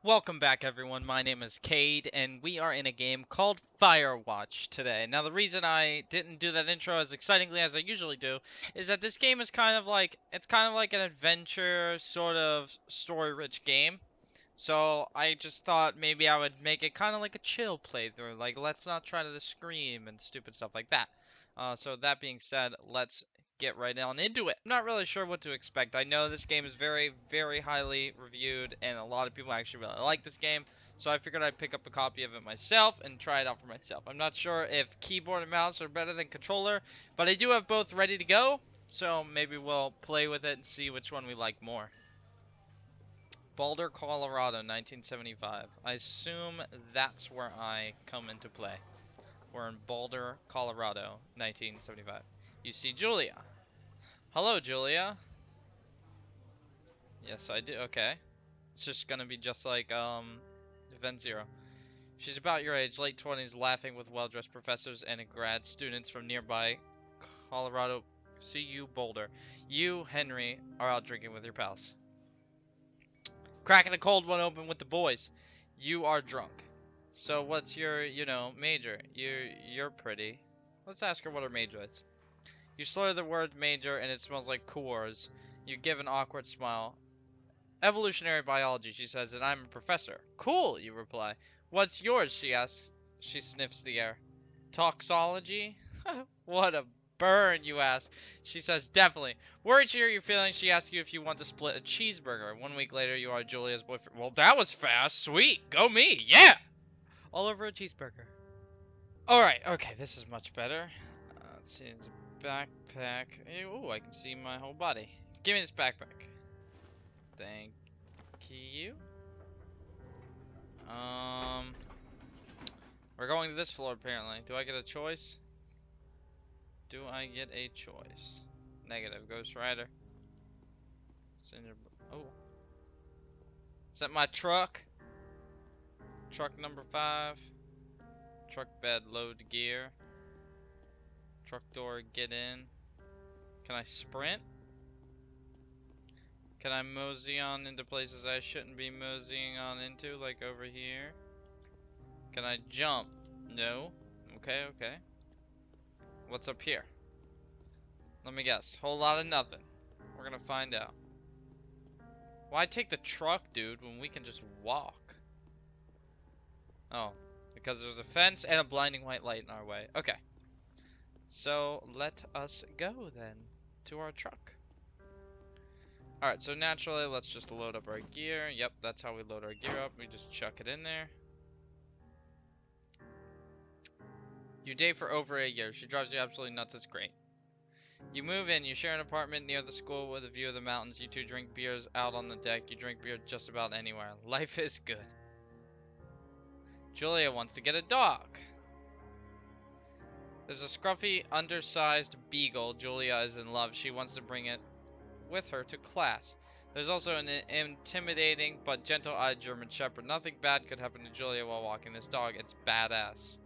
Welcome back, everyone. My name is Cade, and we are in a game called Firewatch today. Now, the reason I didn't do that intro as excitingly as I usually do is that this game is kind of like an adventure, sort of story-rich game. So I just thought maybe I would make it kind of like a chill playthrough. Like, let's not try to scream and stupid stuff like that. So that being said, let's get right on into it. I'm not really sure what to expect. I know this game is very, very highly reviewed, and a lot of people actually really like this game. So I figured I'd pick up a copy of it myself and try it out for myself. I'm not sure if keyboard and mouse are better than controller, but I do have both ready to go. So maybe we'll play with it and see which one we like more. Boulder, Colorado, 1975. I assume that's where I come into play. We're in Boulder, Colorado, 1975. You see Julia. Hello, Julia. Yes, I do. Okay. It's just gonna be just like, Event Zero. She's about your age, late 20s, laughing with well-dressed professors and grad students from nearby Colorado. CU Boulder. You, Henry, are out drinking with your pals. Cracking a cold one open with the boys. You are drunk. So what's your, major? You're pretty. Let's ask her what her major is. You slur the word major and it smells like Coors. You give an awkward smile. Evolutionary biology, she says, and I'm a professor. Cool, you reply. What's yours, she asks. She sniffs the air. Toxology? What a burn, you ask. She says, definitely. Worried to hear your feelings, she asks you if you want to split a cheeseburger. 1 week later, you are Julia's boyfriend. Well, that was fast. Sweet. Go me. Yeah. All over a cheeseburger. Alright, okay, this is much better. Let's see, it's a backpack. Ooh, I can see my whole body. Give me this backpack. Thank you. We're going to this floor apparently. Do I get a choice? Do I get a choice? Negative. Ghost Rider. Oh. Is that my truck? Truck number 5. Truck bed, load gear. Truck door, get in. Can I sprint? Can I mosey on into places I shouldn't be moseying on into, like over here? Can I jump? No. Okay, okay. What's up here? Let me guess. Whole lot of nothing. We're gonna find out. Why take the truck, dude, when we can just walk? Oh, because there's a fence and a blinding white light in our way. Okay. So, let us go, then, to our truck. Alright, so naturally, let's just load up our gear. Yep, that's how we load our gear up. We just chuck it in there. You date for over a year. She drives you absolutely nuts. It's great. You move in. You share an apartment near the school with a view of the mountains. You two drink beers out on the deck. You drink beer just about anywhere. Life is good. Julia wants to get a dog. There's a scruffy, undersized beagle. Julia is in love. She wants to bring it with her to class. There's also an intimidating but gentle-eyed German Shepherd. Nothing bad could happen to Julia while walking this dog. It's badass.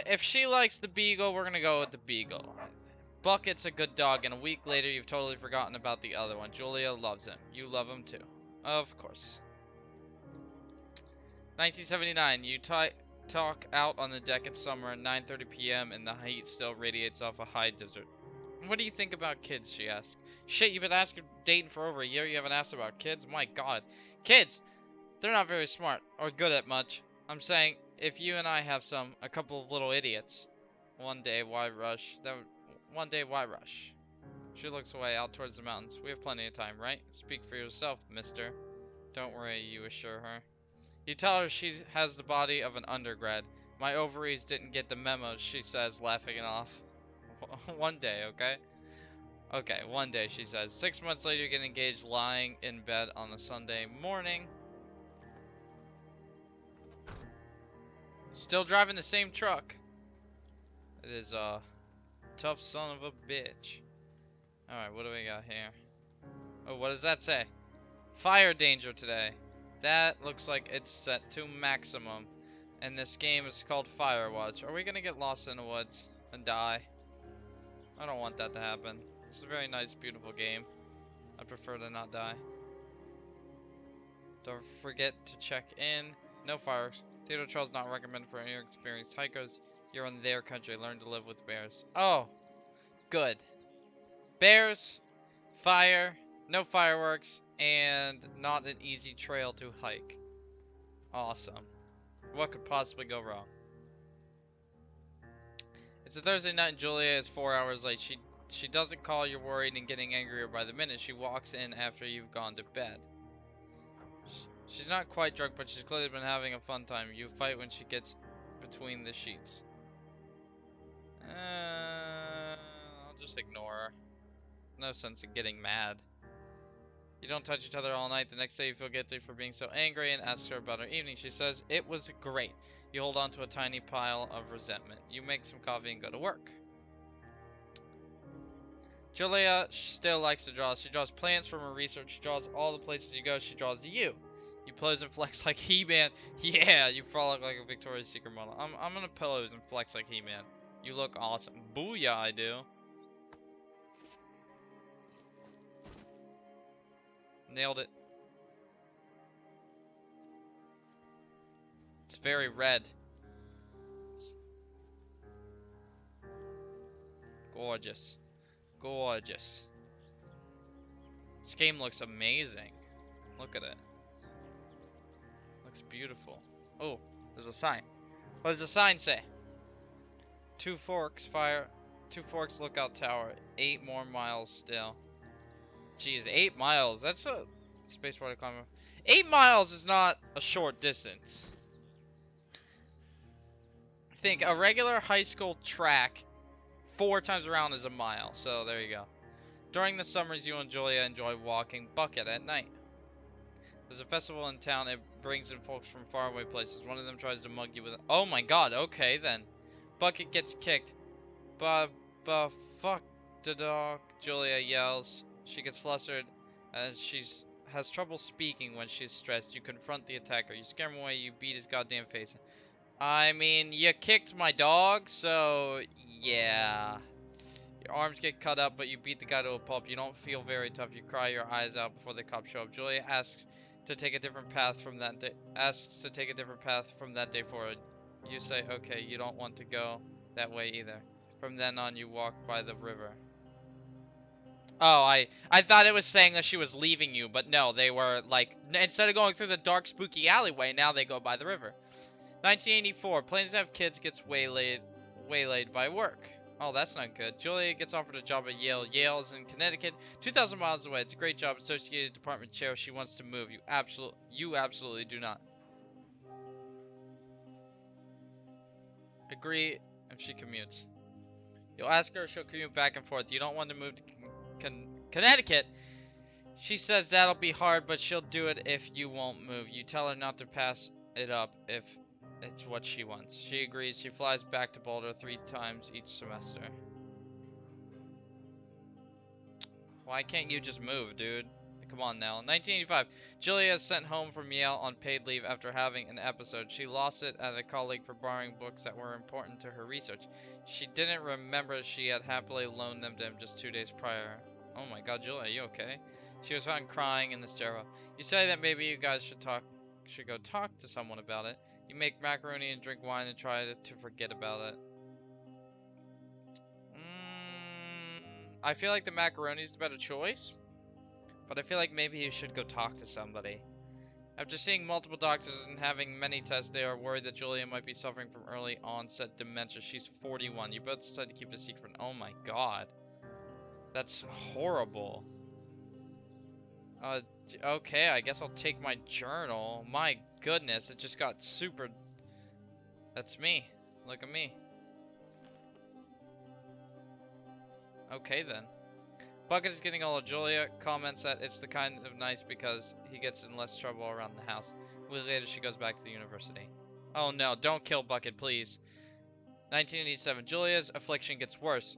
If she likes the beagle, we're gonna go with the beagle. Bucket's a good dog, and a week later, you've totally forgotten about the other one. Julia loves him. You love him too. Of course. 1979. You talk out on the deck at summer at 9:30 p.m. and the heat still radiates off a high desert. What do you think about kids, she asks. Shit, you've been dating for over a year, you haven't asked about kids? My god. Kids! They're not very smart, or good at much. I'm saying, if you and I have a couple of little idiots. One day, why rush? One day, why rush? She looks away, out towards the mountains. We have plenty of time, right? Speak for yourself, mister. Don't worry, you assure her. You tell her she has the body of an undergrad. My ovaries didn't get the memo, she says, laughing it off. One day, okay? Okay, one day, she says. 6 months later, you get engaged lying in bed on a Sunday morning. Still driving the same truck. It is a tough son of a bitch. Alright, what do we got here? Oh, what does that say? Fire danger today. That looks like it's set to maximum. And this game is called Firewatch. Are we gonna get lost in the woods and die? I don't want that to happen. It's a very nice, beautiful game. I prefer to not die. Don't forget to check in. No fireworks. Theodore Trail is not recommended for inexperienced hikers. You're in their country. Learn to live with bears. Oh, good. Bears, fire, no fireworks, and not an easy trail to hike. Awesome. What could possibly go wrong? It's a Thursday night and Julia is 4 hours late. She doesn't call you worried and getting angrier by the minute. She walks in after you've gone to bed. She's not quite drunk, but she's clearly been having a fun time. You fight when she gets between the sheets. I'll just ignore her. No sense in getting mad. You don't touch each other all night. The next day you feel guilty for being so angry and ask her about her evening. She says, it was great. You hold on to a tiny pile of resentment. You make some coffee and go to work. Julia still likes to draw. She draws plants from her research. She draws all the places you go. She draws you. You pose and flex like He-Man. Yeah, you frolic like a Victoria's Secret model. I'm gonna pose and flex like He-Man. You look awesome. Booyah, I do. Nailed it. It's very red. Gorgeous. Gorgeous. This game looks amazing. Look at it. Looks beautiful. Oh, there's a sign. What does the sign say? Two Forks Lookout Tower. 8 more miles still. Jeez, 8 miles. That's a spacebar to climb. 8 miles is not a short distance. Think a regular high school track 4 times around is a mile. So there you go. During the summers, you and Julia enjoy walking Bucket at night. There's a festival in town. It brings in folks from faraway places. One of them tries to mug you with. Oh my God. Okay then. Bucket gets kicked. Fuck the dog. Julia yells. She gets flustered as has trouble speaking when she's stressed. You confront the attacker. You scare him away. You beat his goddamn face. I mean, you kicked my dog, so yeah. Your arms get cut up, but you beat the guy to a pulp. You don't feel very tough. You cry your eyes out before the cops show up. Julia asks to take a different path from that day. Forward. You say, okay, you don't want to go that way either. From then on, you walk by the river. Oh, I thought it was saying that she was leaving you, but no, they were like, instead of going through the dark, spooky alleyway, now they go by the river. 1984, plans to have kids gets waylaid by work. Oh, that's not good. Julia gets offered a job at Yale. Yale is in Connecticut, 2,000 miles away. It's a great job. Associated Department chair. She wants to move. You absolutely do not. Agree if she commutes. You'll ask her if she'll commute back and forth. You don't want to move to Connecticut. She says that'll be hard, but she'll do it if you won't move. You tell her not to pass it up if it's what she wants. She agrees. She flies back to Boulder 3 times each semester. Why can't you just move, dude? Come on now. 1985. Julia is sent home from Yale on paid leave after having an episode. She lost it at a colleague for borrowing books that were important to her research. She didn't remember she had happily loaned them to him just 2 days prior. Oh my God, Julia, are you okay? She was found crying in the stairwell. You say that maybe you guys should go talk to someone about it. You make macaroni and drink wine and try to forget about it. I feel like the macaroni is the better choice, but I feel like maybe you should go talk to somebody. After seeing multiple doctors and having many tests, they are worried that Julia might be suffering from early onset dementia. She's 41. You both decide to keep it a secret. Oh my God. That's horrible. Okay, I guess I'll take my journal. My goodness, it just got super... That's me. Look at me. Okay then. Bucket is getting older. Julia comments that it's the kind of nice because he gets in less trouble around the house. A week later, she goes back to the university. Oh no, don't kill Bucket, please. 1987. Julia's affliction gets worse.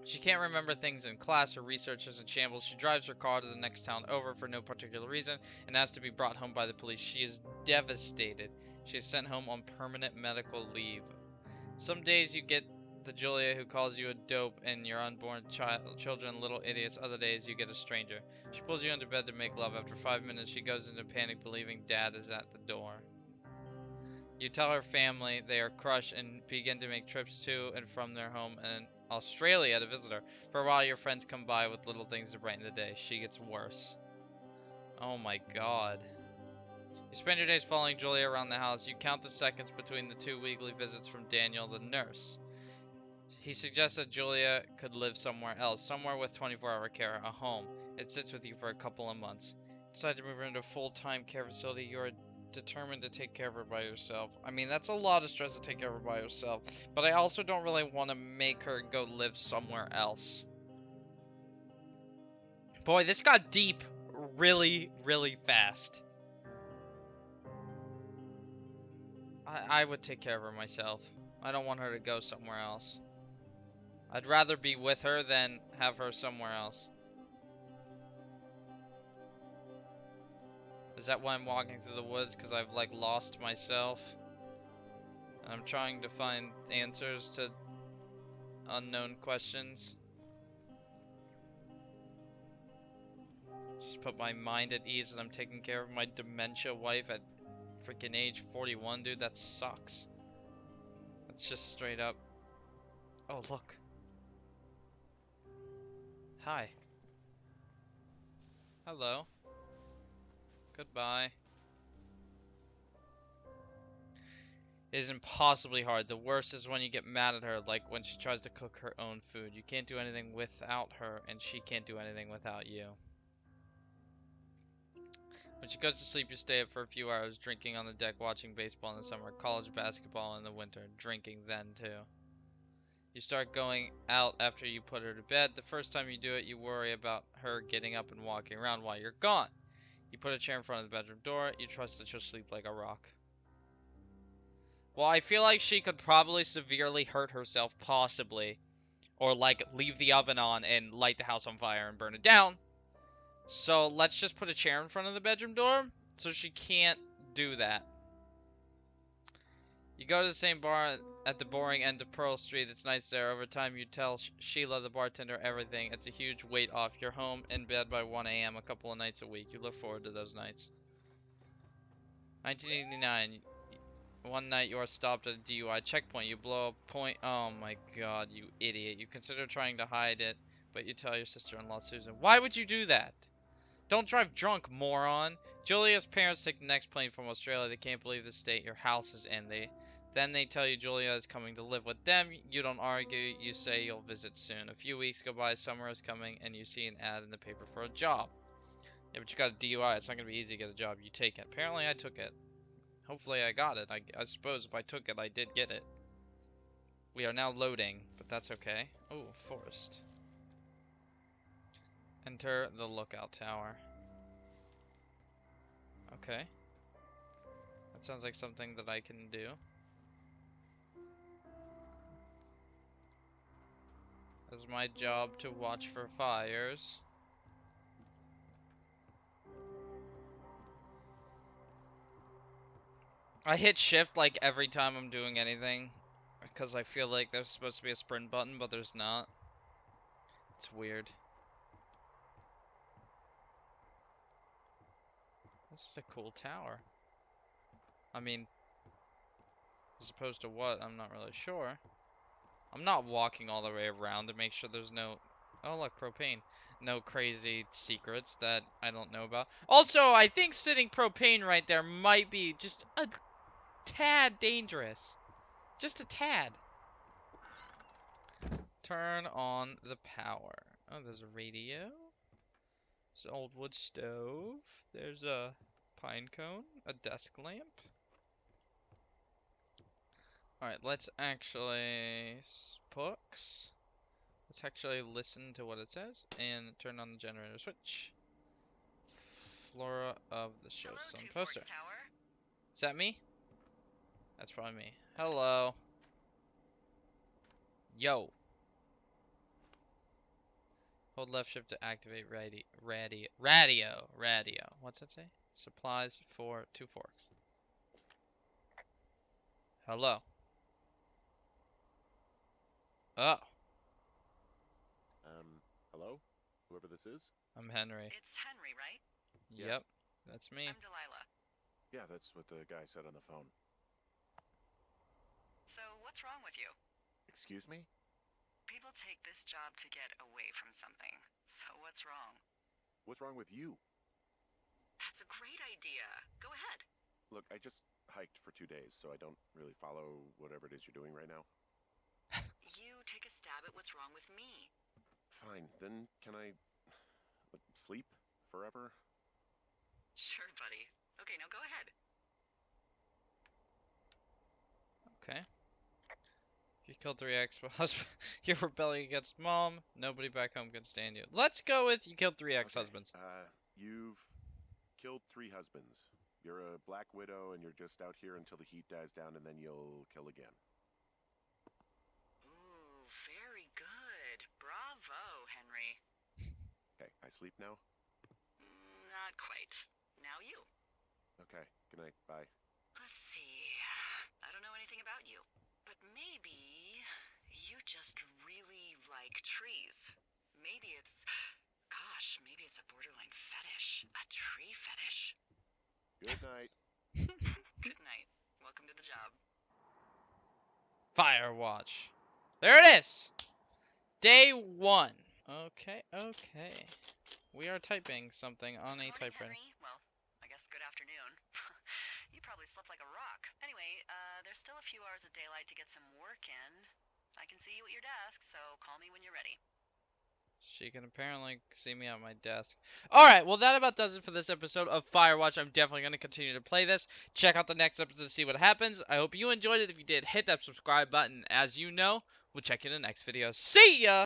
She can't remember things in class. Her research is in shambles. She drives her car to the next town over for no particular reason and has to be brought home by the police. She is devastated. She is sent home on permanent medical leave. Some days you get the Julia who calls you a dope and your unborn children little idiots. Other days you get a stranger. She pulls you into bed to make love. After 5 minutes, she goes into panic, believing Dad is at the door. You tell her family they are crushed and begin to make trips to and from their home in Australia to visit her. For a while, your friends come by with little things to brighten the day. She gets worse. Oh my god. You spend your days following Julia around the house. You count the seconds between the 2 weekly visits from Daniel, the nurse. He suggests that Julia could live somewhere else, somewhere with 24-hour care, a home. It sits with you for a couple of months. Decide to move her into a full-time care facility. You're determined to take care of her by yourself. I mean, that's a lot of stress to take care of her by yourself, but I also don't really want to make her go live somewhere else. Boy, this got deep really, really fast. I would take care of her myself. I don't want her to go somewhere else. I'd rather be with her than have her somewhere else. Is that why I'm walking through the woods? Because I've, like, lost myself? And I'm trying to find answers to unknown questions? Just put my mind at ease and I'm taking care of my dementia wife at freaking age 41, dude. That sucks. That's just straight up. Oh, look. Hi. Hello. Goodbye. It is impossibly hard. The worst is when you get mad at her, like when she tries to cook her own food. You can't do anything without her, and she can't do anything without you. When she goes to sleep, you stay up for a few hours, drinking on the deck, watching baseball in the summer, college basketball in the winter, drinking then too. You start going out after you put her to bed. The first time you do it, you worry about her getting up and walking around while you're gone. You put a chair in front of the bedroom door. You trust that she'll sleep like a rock. Well, I feel like she could probably severely hurt herself, possibly. Or, like, leave the oven on and light the house on fire and burn it down. So, let's just put a chair in front of the bedroom door so she can't do that. You go to the same bar at the boring end of Pearl Street. It's nice there. Over time, you tell Sheila, the bartender, everything. It's a huge weight off. You're home in bed by 1 a.m. a couple of nights a week. You look forward to those nights. 1989. One night you are stopped at a DUI checkpoint. You blow a point. Oh my god, you idiot. You consider trying to hide it, but you tell your sister-in-law, Susan. Why would you do that? Don't drive drunk, moron. Julia's parents take the next plane from Australia. They can't believe the state your house is in. Then they tell you Julia is coming to live with them. You don't argue. You say you'll visit soon. A few weeks go by. Summer is coming, and you see an ad in the paper for a job. Yeah, but you got a DUI. It's not going to be easy to get a job. You take it. Apparently, I took it. Hopefully, I got it. I suppose if I took it, I did get it. We are now loading, but that's okay. Oh, forest. Enter the lookout tower. Okay. That sounds like something that I can do. It's my job to watch for fires. I hit shift like every time I'm doing anything because I feel like there's supposed to be a sprint button, but there's not. It's weird. This is a cool tower. I mean, as opposed to what, I'm not really sure. I'm not walking all the way around to make sure there's no... Oh, look, propane. No crazy secrets that I don't know about. Also, I think sitting propane right there might be just a tad dangerous. Just a tad. Turn on the power. Oh, there's a radio. There's an old wood stove. There's a pine cone. A desk lamp. Alright, let's actually... Books. Let's actually listen to what it says and turn on the generator switch. Flora of the show sun poster. Is that me? That's probably me. Hello. Yo. Hold left shift to activate radio. What's that say? Supplies for 2 forks. Hello. Oh, Hello? Whoever this is? I'm Henry. It's Henry, right? Yeah. Yep, that's me. I'm Delilah. Yeah, that's what the guy said on the phone. So, what's wrong with you? Excuse me? People take this job to get away from something. So, what's wrong? What's wrong with you? That's a great idea. Go ahead. Look, I just hiked for 2 days, so I don't really follow whatever it is you're doing right now. You take a stab at what's wrong with me. Fine, then can I sleep forever? Sure, buddy. Okay, now go ahead. Okay. You killed 3 ex-husbands. You're rebelling against mom. Nobody back home can stand you. Let's go with you killed 3 ex-husbands. Okay. You've killed 3 husbands. You're a black widow and you're just out here until the heat dies down and then you'll kill again. Ooh, very good. Bravo, Henry. Okay, I sleep now? Not quite. Now you. Okay, good night, bye. Let's see. I don't know anything about you, but maybe you just really like trees. Maybe it's, gosh, maybe it's a borderline fetish. A tree fetish. Good night. Good night. Welcome to the job. Firewatch. There it is! Day 1. Okay, okay. We are typing something on a Morning, typewriter. Henry. Well, I guess good afternoon. You probably slept like a rock. Anyway, there's still a few hours of daylight to get some work in. I can see you at your desk, so call me when you're ready. She can apparently see me at my desk. Alright, well that about does it for this episode of Firewatch. I'm definitely going to continue to play this. Check out the next episode to see what happens. I hope you enjoyed it. If you did, hit that subscribe button. As you know, we'll check you in the next video. See ya!